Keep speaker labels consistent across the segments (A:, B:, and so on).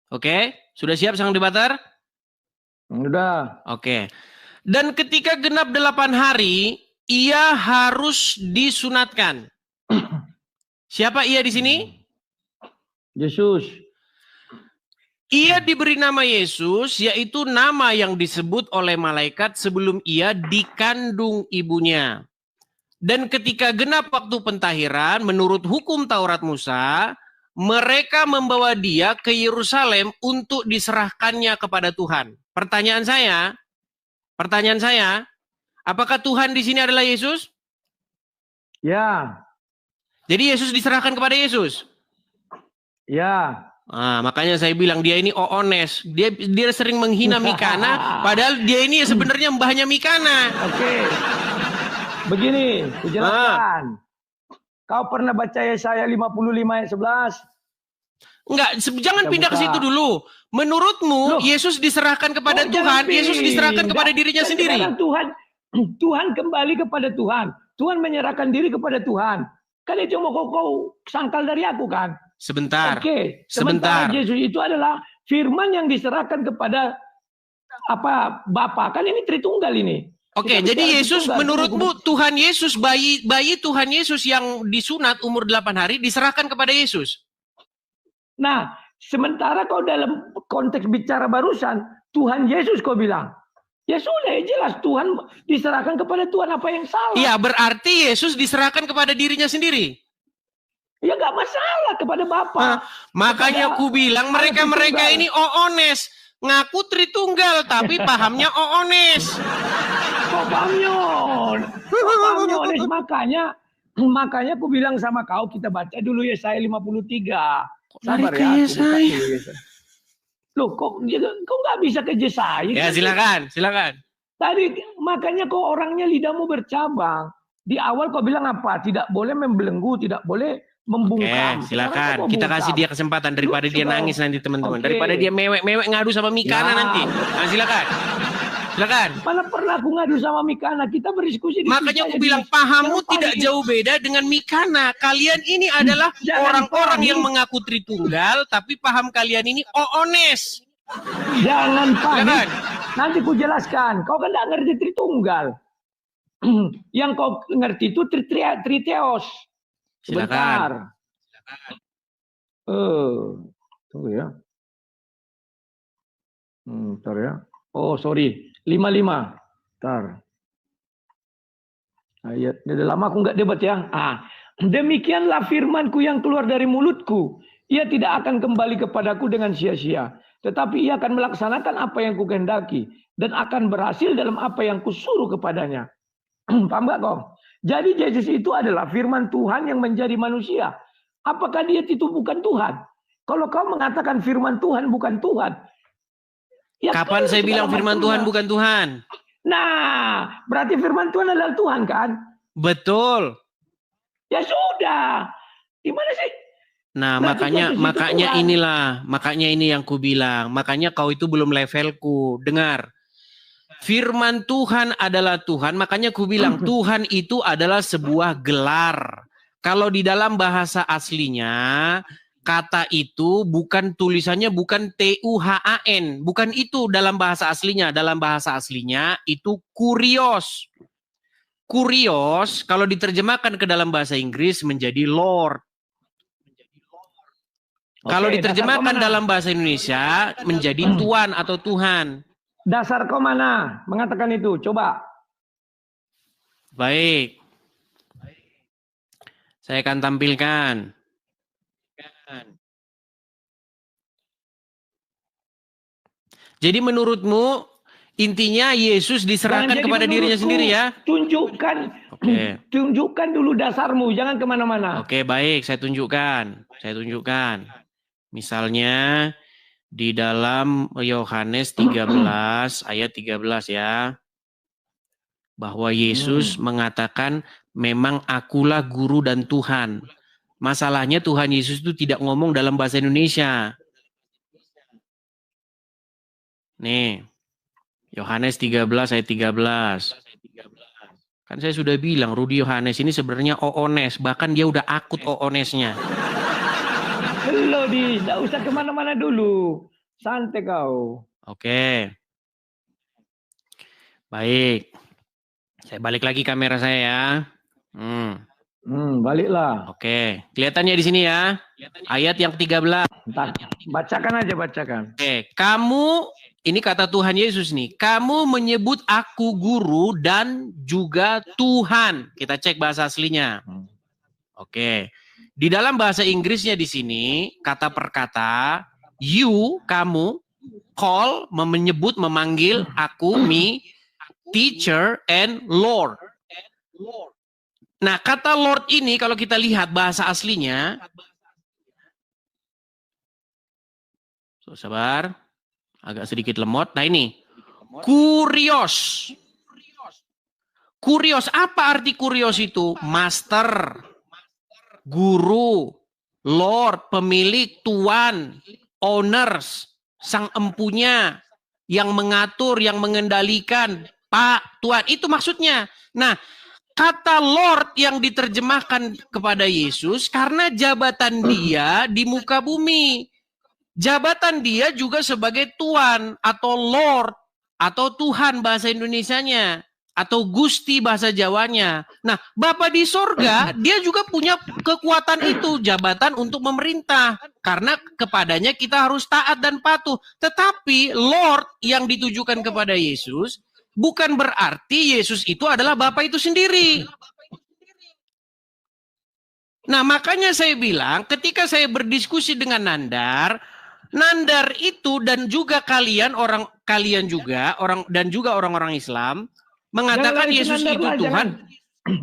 A: Oke, sudah siap sang debater?
B: Udah.
A: Oke. Dan ketika genap 8 hari, ia harus disunatkan. Siapa ia di sini?
B: Yesus.
A: Ia diberi nama Yesus, yaitu nama yang disebut oleh malaikat sebelum ia dikandung ibunya. Dan ketika genap waktu pentahiran, menurut hukum Taurat Musa, mereka membawa dia ke Yerusalem untuk diserahkannya kepada Tuhan. Pertanyaan saya, apakah Tuhan di sini adalah Yesus?
B: Ya.
A: Jadi Yesus diserahkan kepada Yesus?
B: Ya.
A: Makanya saya bilang dia ini oones. Dia sering menghina Mikana, padahal dia ini sebenarnya mbahnya Mikana.
B: Oke. Begini, kujelaskan. Kau pernah baca Yesaya 55 ayat 11?
A: Enggak, jangan pindah ke situ dulu. Menurutmu Yesus diserahkan kepada Tuhan, Yesus diserahkan kepada dirinya sendiri.
B: Tuhan kembali kepada Tuhan. Tuhan menyerahkan diri kepada Tuhan. Kan itu mau kau sangkal dari aku kan?
A: Sebentar.
B: Oke. Sebentar. Yesus itu adalah firman yang diserahkan kepada Bapa. Kan ini Tritunggal ini.
A: Oke, jadi Yesus menurutmu Tuhan Yesus, bayi Tuhan Yesus yang disunat umur 8 hari diserahkan kepada Yesus.
B: Nah, sementara kau dalam konteks bicara barusan, Tuhan Yesus kau bilang. Ya sudah, jelas Tuhan diserahkan kepada Tuhan, apa yang salah?
A: Iya, berarti Yesus diserahkan kepada dirinya sendiri.
B: Ya nggak masalah kepada Bapa.
A: Makanya aku bilang mereka ini oones. Ngaku Tritunggal, tapi pahamnya oones.
B: Kok pahamnya oones? Makanya aku bilang sama kau, kita baca dulu Yesaya 53.
A: Sabar ya.
B: Loh, kok nggak bisa ke Yesaya?
A: Ya, silakan.
B: Tadi makanya kok orangnya lidahmu bercabang. Di awal kau bilang apa? Tidak boleh membelenggu, tidak boleh membungkam.
A: Oke, silakan. Kita kasih dia kesempatan daripada dia nangis nanti teman-teman. Daripada dia mewek ngadu sama Mikana nanti. Nah, silakan.
B: Mana pernah aku ngadu sama Mikana? Kita berdiskusi.
A: Makanya aku bilang pahammu tidak jauh beda dengan Mikana. Kalian ini adalah orang-orang yang mengaku Tritunggal, tapi paham kalian ini oones.
B: Jangan panik. Nanti ku jelaskan. Kau kan tidak ngerti Tritunggal. Yang kau ngerti itu Triteos. Sebentar. Tunggu ya. Bentar ya. Oh, sorry. 55. Bentar. Ayat. Udah lama aku nggak debat ya. Demikianlah firmanku yang keluar dari mulutku. Ia tidak akan kembali kepadaku dengan sia-sia. Tetapi ia akan melaksanakan apa yang kukehendaki. Dan akan berhasil dalam apa yang kusuruh kepadanya. Paham nggak kau? Jadi Yesus itu adalah firman Tuhan yang menjadi manusia. Apakah dia itu bukan Tuhan? Kalau kau mengatakan firman Tuhan bukan Tuhan.
A: Ya kapan saya bilang firman Tuhan bukan Tuhan?
B: Nah, berarti firman Tuhan adalah Tuhan kan?
A: Betul.
B: Ya sudah. Gimana sih?
A: Nah, makanya ini yang ku bilang. Makanya kau itu belum levelku. Dengar. Firman Tuhan adalah Tuhan, makanya ku bilang Tuhan itu adalah sebuah gelar. Kalau di dalam bahasa aslinya, kata itu bukan tulisannya bukan Tuhan, bukan itu dalam bahasa aslinya. Dalam bahasa aslinya itu kurios. Kurios kalau diterjemahkan ke dalam bahasa Inggris menjadi Lord. Kalau diterjemahkan dalam bahasa Indonesia menjadi Tuan atau Tuhan.
B: Dasar kau mana mengatakan itu? Coba.
A: Baik. Saya akan tampilkan. Jadi menurutmu intinya Yesus diserahkan kepada dirinya sendiri ya?
B: Tunjukkan dulu dasarmu, jangan kemana-mana.
A: Oke, baik, saya tunjukkan. Misalnya di dalam Yohanes 13 ayat 13 ya. Bahwa Yesus mengatakan memang akulah guru dan Tuhan. Masalahnya Tuhan Yesus itu tidak ngomong dalam bahasa Indonesia. Nih, Yohanes 13 ayat 13. Kan saya sudah bilang Rudi Yohanes ini sebenarnya oones. Bahkan dia udah akut oonesnya.
B: Tidak usah kemana-mana dulu. Santai kau.
A: Oke. Baik. Saya balik lagi kamera saya ya.
B: Baliklah.
A: Oke. Kelihatannya di sini ya. Ayat yang 13.
B: Entah, bacakan aja, bacakan.
A: Oke. Kamu, ini kata Tuhan Yesus nih. Kamu menyebut aku guru dan juga Tuhan. Kita cek bahasa aslinya. Oke. Di dalam bahasa Inggrisnya di sini, kata per kata, you, kamu, call, menyebut, memanggil, aku, me, teacher, and Lord. Nah, kata Lord ini kalau kita lihat bahasa aslinya, sabar, agak sedikit lemot. Nah ini, kurios. Kurios, apa arti kurios itu? Master, guru, Lord, pemilik, tuan, owners, sang empunya, yang mengatur, yang mengendalikan, Pak, Tuan, itu maksudnya. Nah, kata Lord yang diterjemahkan kepada Yesus karena jabatan dia di muka bumi. Jabatan dia juga sebagai Tuan atau Lord atau Tuhan bahasa Indonesianya atau Gusti bahasa Jawanya. Nah, Bapa di sorga dia juga punya kekuatan itu, jabatan untuk memerintah. Karena kepadanya kita harus taat dan patuh. Tetapi Lord yang ditujukan kepada Yesus bukan berarti Yesus itu adalah Bapa itu sendiri. Nah, makanya saya bilang ketika saya berdiskusi dengan Nandar itu dan juga kalian juga orang-orang Islam mengatakan Yesus itu Tuhan.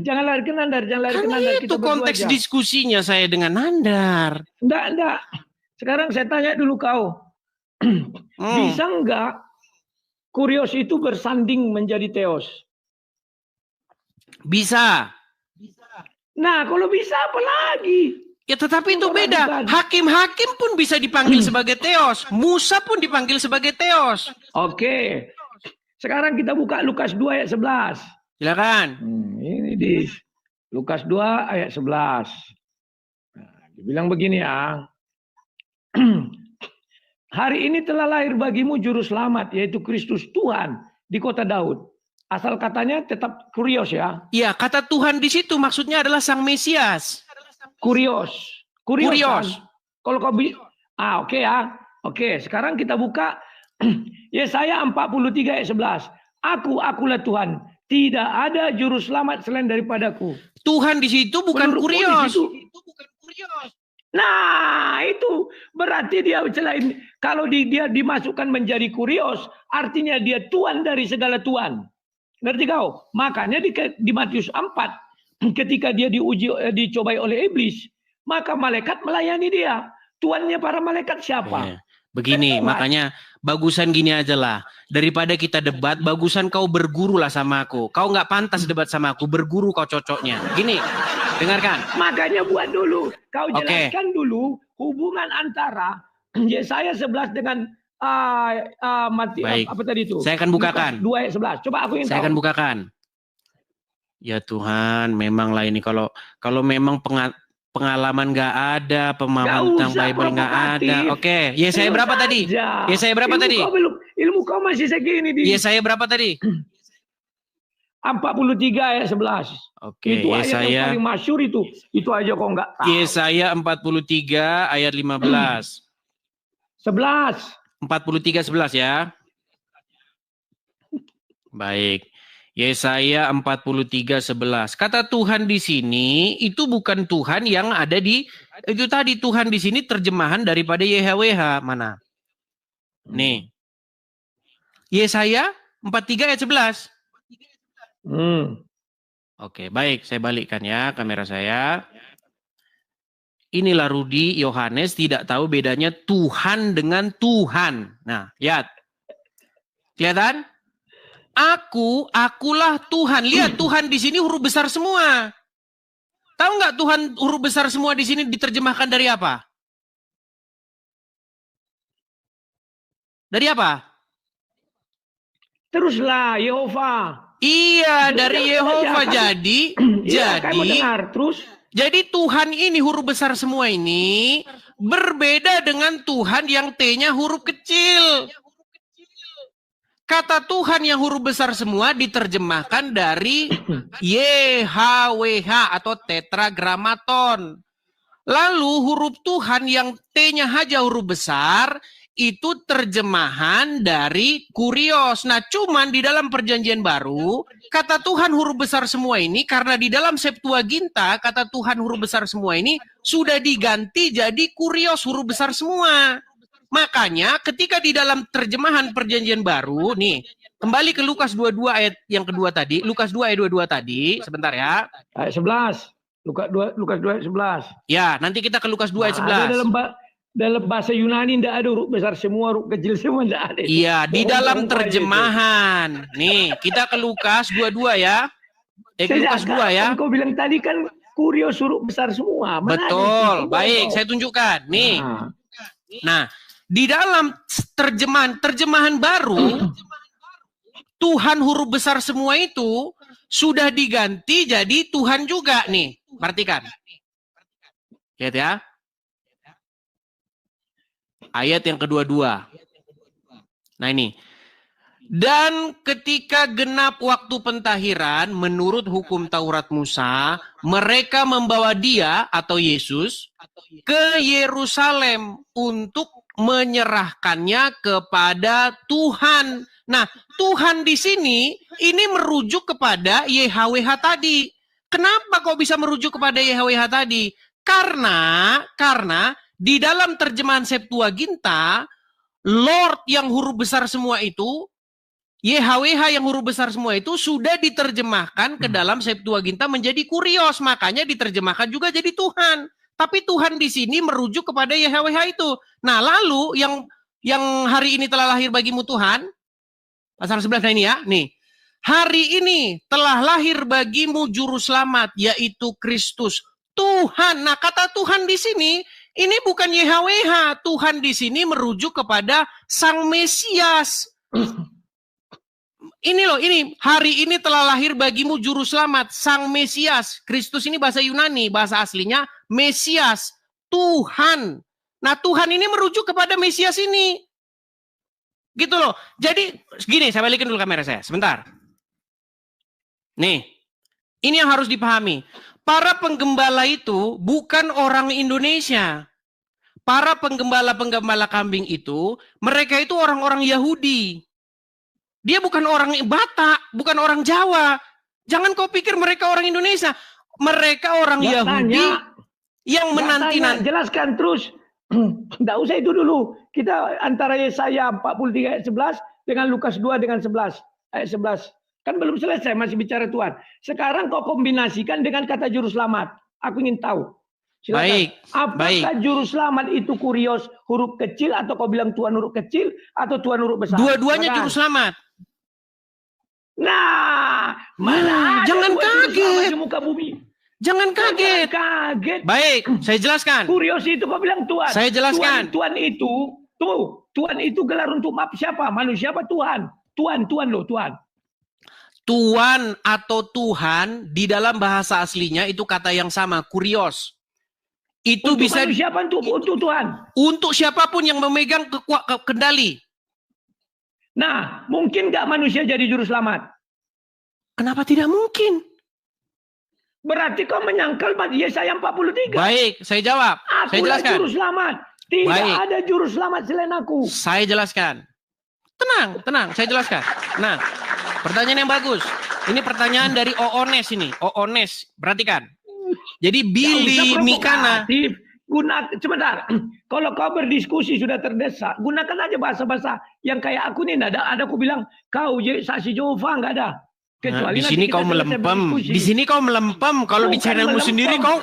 B: Jangan lari ke Nandar, jangan lari ke Nandar.
A: Itu konteks diskusinya saya dengan Nandar.
B: Enggak. Sekarang saya tanya dulu kau. Bisa enggak kurios itu bersanding menjadi teos?
A: Bisa.
B: Nah, kalau bisa apa lagi?
A: Ya tetapi itu beda. Hakim-hakim pun bisa dipanggil sebagai teos. Musa pun dipanggil sebagai teos.
B: Oke. Sekarang kita buka Lukas 2 ayat 11.
A: Silakan.
B: Ini di Lukas 2 ayat 11. Nah, dibilang begini ya. Hari ini telah lahir bagimu juru selamat, yaitu Kristus Tuhan di kota Daud. Asal katanya tetap kurios ya.
A: Iya, kata Tuhan di situ maksudnya adalah Sang Mesias.
B: Kurios.
A: Kurios.
B: Kalau kau oke ya. Oke, sekarang kita buka Yesaya 43 ayat 11. Akulah Tuhan, tidak ada juru selamat selain daripadaku.
A: Tuhan di situ bukan kurios.
B: Nah, itu berarti dia selain kalau dia dimasukkan menjadi kurios, artinya dia tuan dari segala tuan. Ngerti kau? Makanya di Matius 4 ketika dia dicobai oleh iblis, maka malaikat melayani dia. Tuannya para malaikat siapa?
A: Begini, makanya bagusan gini aja lah. Daripada kita debat, bagusan kau berguru lah sama aku. Kau nggak pantas debat sama aku, berguru kau cocoknya. Gini, dengarkan.
B: Makanya buat dulu. Kau jelaskan dulu hubungan antara Yesaya 11 dengan apa tadi itu?
A: Saya akan bukakan.
B: 2 ayat 11. Coba aku ingin tahu.
A: Saya akan bukakan. Ya Tuhan, memanglah ini kalau memang pengalaman nggak ada, pemahaman tentang Bible nggak ada. Oke, Yesaya berapa tadi? Yesaya berapa tadi?
B: Ilmu kau masih segini di.
A: Yesaya berapa tadi?
B: 43 ayat 11.
A: Oke,
B: itu ayat yang paling masyhur itu. Itu aja kok nggak tahu.
A: Yesaya 43 ayat 15.
B: 11.
A: 43:11 ya. Baik. Yesaya 43:11. Kata Tuhan di sini itu bukan Tuhan yang ada di itu tadi. Tuhan di sini terjemahan daripada YHWH mana? Nih. Yesaya 43 ayat 11. Oke, baik, saya balikkan ya kamera saya. Inilah Rudi Yohanes tidak tahu bedanya Tuhan dengan Tuhan. Nah, lihat. Kelihatan? Akulah Tuhan. Lihat, Tuhan di sini huruf besar semua. Tahu nggak Tuhan huruf besar semua di sini diterjemahkan dari apa? Dari apa?
B: Teruslah Yehova.
A: Iya, dari Yehova. Jadi
B: dengar terus.
A: Jadi Tuhan ini huruf besar semua ini berbeda dengan Tuhan yang T-nya huruf kecil. Kata Tuhan yang huruf besar semua diterjemahkan dari YHWH atau tetragrammaton. Lalu huruf Tuhan yang T-nya aja huruf besar itu terjemahan dari kurios. Nah, cuman di dalam Perjanjian Baru, kata Tuhan huruf besar semua ini karena di dalam Septuaginta kata Tuhan huruf besar semua ini sudah diganti jadi kurios huruf besar semua. Makanya ketika di dalam terjemahan Perjanjian Baru, nih, kembali ke Lukas 22 ayat yang kedua tadi, Lukas 2 ayat 22 tadi, sebentar ya.
B: Ayat 11. Lukas 2 ayat 11.
A: Ya, nanti kita ke Lukas 2 ayat 11.
B: Dalam bahasa Yunani tidak ada huruf besar semua, huruf kecil semua tidak ada.
A: Iya, di dalam terjemahan. Nih, kita ke Lukas 22 ya. Lukas 2 ya.
B: Kau bilang tadi kan kurios huruf besar semua.
A: Betul, baik, saya tunjukkan. Nih. Nah, di dalam terjemahan baru, Tuhan huruf besar semua itu sudah diganti jadi Tuhan juga nih. Perhatikan. Lihat ya. Ayat yang kedua-dua. Nah ini. Dan ketika genap waktu pentahiran menurut hukum Taurat Musa, mereka membawa dia atau Yesus ke Yerusalem untuk menyerahkannya kepada Tuhan. Nah, Tuhan di sini ini merujuk kepada YHWH tadi. Kenapa kok bisa merujuk kepada YHWH tadi? Karena di dalam terjemahan Septuaginta, Lord yang huruf besar semua itu, YHWH yang huruf besar semua itu sudah diterjemahkan ke dalam Septuaginta menjadi kurios, makanya diterjemahkan juga jadi Tuhan. Tapi Tuhan di sini merujuk kepada YHWH itu. Nah, lalu yang hari ini telah lahir bagimu Tuhan, pasal 11 ini ya, nih. Hari ini telah lahir bagimu juru selamat, yaitu Kristus, Tuhan. Nah, kata Tuhan di sini ini bukan YHWH. Tuhan di sini merujuk kepada Sang Mesias. Ini loh, ini hari ini telah lahir bagimu juru selamat, Sang Mesias. Kristus ini bahasa Yunani, bahasa aslinya Mesias, Tuhan. Nah, Tuhan ini merujuk kepada Mesias ini. Gitu loh. Jadi gini, saya balikin dulu kamera saya, sebentar. Nih, ini yang harus dipahami. Para penggembala itu bukan orang Indonesia. Para penggembala-penggembala kambing itu, mereka itu orang-orang Yahudi. Dia bukan orang Batak, bukan orang Jawa. Jangan kau pikir mereka orang Indonesia. Mereka orang Yahudi yang menanti-nanti.
B: Jelaskan terus. Tidak usah itu dulu. Kita antara Yesaya 43 ayat 11 dengan Lukas 2 dengan 11 ayat 11. Kan belum selesai, masih bicara Tuhan. Sekarang kau kombinasikan dengan kata juru selamat. Aku ingin tahu. Silakan.
A: Baik.
B: Apakah juru selamat itu kurios huruf kecil atau kau bilang Tuhan huruf kecil atau Tuhan huruf besar?
A: Dua-duanya juru selamat.
B: Nah, mana
A: jangan kaget.
B: di muka bumi.
A: Jangan kaget.
B: Kaget.
A: Baik, saya jelaskan.
B: Kurios itu kau bilang Tuhan.
A: Saya jelaskan.
B: Tuhan itu gelar untuk siapa? Manusia apa Tuhan? Tuhan loh, Tuhan.
A: Tuan atau Tuhan di dalam bahasa aslinya itu kata yang sama, kurios. Itu
B: untuk
A: bisa
B: manusia apa untuk Tuhan?
A: Untuk siapapun yang memegang kendali.
B: Nah, mungkin nggak manusia jadi juru selamat?
A: Kenapa tidak mungkin?
B: Berarti kau menyangkal Yesaya 43.
A: Baik, saya jawab. Saya jelaskan.
B: Juru selamat. Tidak ada juru selamat selain aku.
A: Saya jelaskan. Tenang, saya jelaskan. Nah, pertanyaan yang bagus. Ini pertanyaan dari Oones ini. Oones, perhatikan. Jadi Billy Mikana.
B: Sebentar. Kalau kau berdiskusi sudah terdesak, gunakan aja bahasa-bahasa yang kayak aku nih. Ada aku bilang kau saksi Jehova nggak ada.
A: Kecuali di sini kau melempem. Di sini kau melempem. Kalau di channelmu sendiri kau.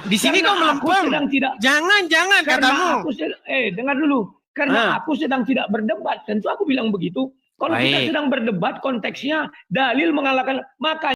A: Di sini kau melempem. Jangan katamu.
B: Dengar dulu. Karena aku sedang tidak berdebat. Tentu aku bilang begitu. Kalau kita sedang berdebat konteksnya dalil mengalahkan, maka